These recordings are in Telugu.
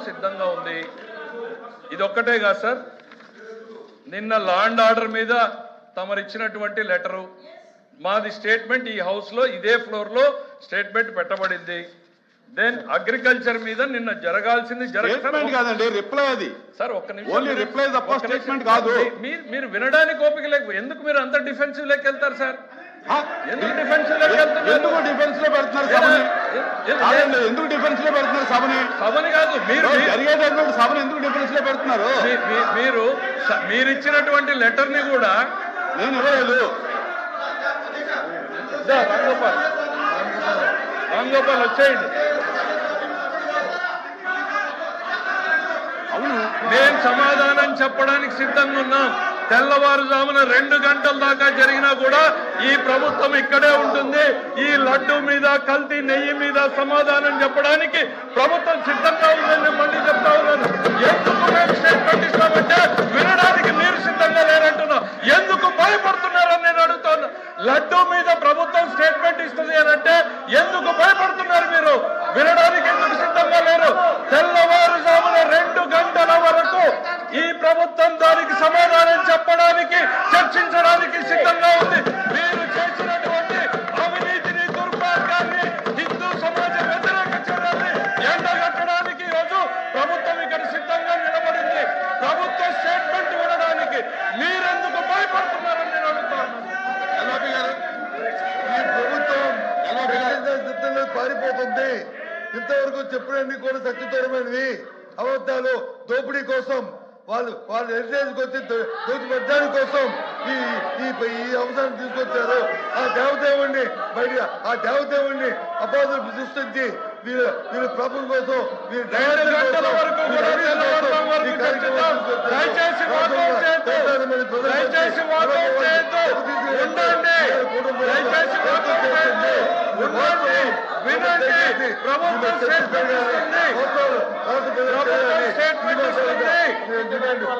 సిద్ధంగా ఉంది. ఇది ఒక్కటే కాదు సార్, నిన్న లా అండ్ ఆర్డర్ మీద తమరు ఇచ్చినటువంటి లెటరు మాది స్టేట్మెంట్ ఈ హౌస్ లో ఇదే ఫ్లోర్ లో స్టేట్మెంట్ పెట్టబడింది. దెన్ అగ్రికల్చర్ మీద నిన్న జరగాల్సింది కాదండి, రిప్లై అది సార్. ఒక్క నిమిషం, రిప్లై తప్ప స్టేట్మెంట్ కాదు. మీరు వినడానికి ఓపిక లేక ఎందుకు మీరు అంత డిఫెన్సివ్ లెక్క వెళ్తారు సార్? ఎందుకు డిఫెన్సివ్ లెక్క వెళ్తున్నారు? ఎందుకు డిఫెన్స్ లో పెడుతున్నారు సభని? ఎందుకు డిఫెన్స్ లో పెడుతున్నారు సభని? సభని కాదు, మీరు జరిగేటటువంటి సభని ఎందుకు డిఫెన్స్ లో పెడుతున్నారు? మీరు ఇచ్చినటువంటి లెటర్ ని కూడా నేను ఇవ్వలేదు. రాంగోపాల్ వచ్చేయండి. అవును, మేము సమాధానం చెప్పడానికి సిద్ధంగా ఉన్నాం. తెల్లవారుజామున 2 గంటల దాకా జరిగినా కూడా ఈ ప్రభుత్వం ఇక్కడే ఉంటుంది. ఈ లడ్డు మీద, కల్తీ నెయ్యి మీద సమాధానం చెప్పడానికి ప్రభుత్వం సిద్ధంగా ఉందని మళ్ళీ చెప్తా ఉన్నాను. ఎందుకు మేము స్టేట్మెంట్ ఇస్తామంటే వినడానికి మీరు సిద్ధంగా లేరంటున్నా. ఎందుకు భయపడుతున్నారని నేను అడుగుతాను. లడ్డు మీద ప్రభుత్వం స్టేట్మెంట్ ఇస్తుంది అనంటే ఎందుకు భయపడుతున్నారు మీరు? వినడానికి ఎందుకు సిద్ధంగా లేరు? తెల్లవారుజామున 2 గంటల వరకు ఈ ప్రభుత్వం దానికి సమాధానం చెప్పడానికి, చర్చించడానికి సిద్ధంగా ఉంది. మీరు చేసినటువంటి అవినీతిని, దుర్మార్గాన్ని, హిందూ సమాజ వ్యతిరేక చర్యల్ని ఎండగట్టడానికి ఈరోజు ప్రభుత్వం ఇక్కడ సిద్ధంగా నిలబడింది. ప్రభుత్వ స్టేట్మెంట్ వినడానికి మీరెందుకు భయపడుతున్నారని నేను అడుగుతాను. ఈ ప్రభుత్వం సిద్ధంగా పారిపోతుంది. ఇంతవరకు చెప్పినన్ని కూడా సత్యదూరమైనవి అబద్ధాలు, దోపిడీ కోసం వాళ్ళు హెరిటేజ్కి వచ్చి దోచిపెట్టడానికి కోసం ఈ అంశాన్ని తీసుకొచ్చారు. ఆ దేవదేవుణ్ణి అబాధులు సృష్టించి వీళ్ళు ప్రభుత్వం కోసం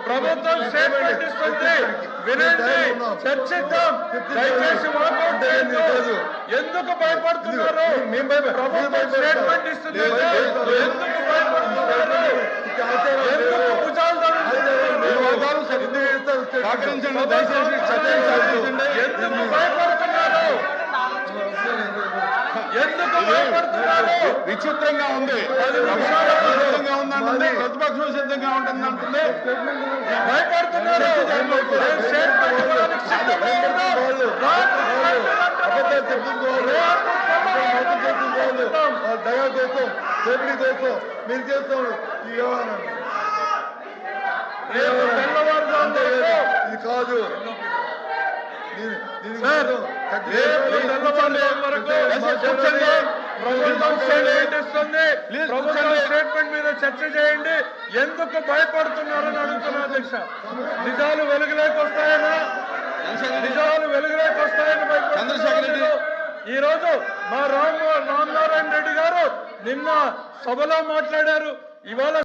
ప్రభుత్వం స్టేట్మెంట్ ఇస్తుంది. వినండి, చర్చిద్దాం. దయచేసి వాకౌట్ చేయొద్దు. ఎందుకు భయపడుతున్నారు? ప్రభుత్వం స్టేట్మెంట్ ఇస్తుంది. ఎందుకు భయపడుతున్నారు? ఎందుకు భుజాలు ఎందుకు భయపడుతున్నారు? ఎందుకు భయపడుతున్నారు? విచిత్రంగా ఉంది. ఉందంటుంది, ప్రతిపక్షం సిద్ధంగా ఉంటుంది అంటుంది. భయపడుతున్నారు. దయా కోసం, దోపిడీ కోసం మీరు చేస్తాను ఈ వ్యవహారం. ఇది కాదు. స్టేట్మెంట్ మీద చర్చ చేయండి. ఎందుకు భయపడుతున్నారని అడుగుతున్నా అధ్యక్ష. నిజాలు వెలుగులోకి వస్తాయనా? నిజాలు వెలుగులోకి వస్తాయని భయపడుతున్నారు. ఈ రోజు మా రామనారాయణ రెడ్డి గారు నిన్న సభలో మాట్లాడారు. ఇవాళ